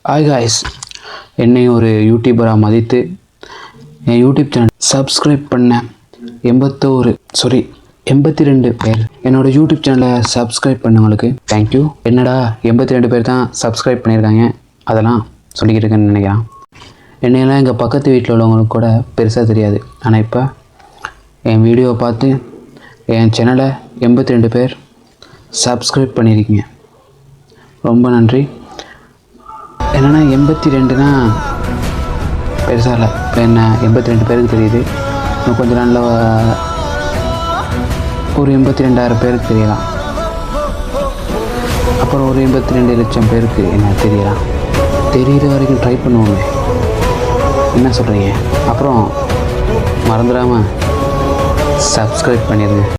Hi guys, என்னை ஒரு யூடியூபராக மதித்து என் யூடியூப் சேனல் சப்ஸ்கிரைப் பண்ண 82 பேர் என்னோடய யூடியூப் சேனலை சப்ஸ்கிரைப் பண்ணவங்களுக்கு தேங்க்யூ. என்னடா 82 பேர் தான் சப்ஸ்கிரைப் பண்ணியிருக்காங்க, அதெல்லாம் சொல்லிக்கிட்டு இருக்கேன்னு நினைக்கிறேன். என்னையெல்லாம் எங்கள் பக்கத்து வீட்டில் உள்ளவங்களுக்கு கூட பெருசாக தெரியாது. ஆனால் இப்போ என் வீடியோவை பார்த்து என் சேனலை 82 பேர் சப்ஸ்கிரைப் பண்ணியிருக்கீங்க. ரொம்ப நன்றி. என்னென்னா 82னா பெருசாக இல்லை, இப்போ என்ன 82 பேருக்கு தெரியுது. இன்னும் கொஞ்சம் நாளில் ஒரு 82,000 பேருக்கு தெரியலாம். அப்புறம் ஒரு 82 லட்சம் பேருக்கு என்ன தெரியலாம். தெரிகிற வரைக்கும் ட்ரை பண்ணுவோங்க, என்ன சொல்கிறீங்க? அப்புறம் மறந்துடாமல் சப்ஸ்கிரைப் பண்ணிடுங்க.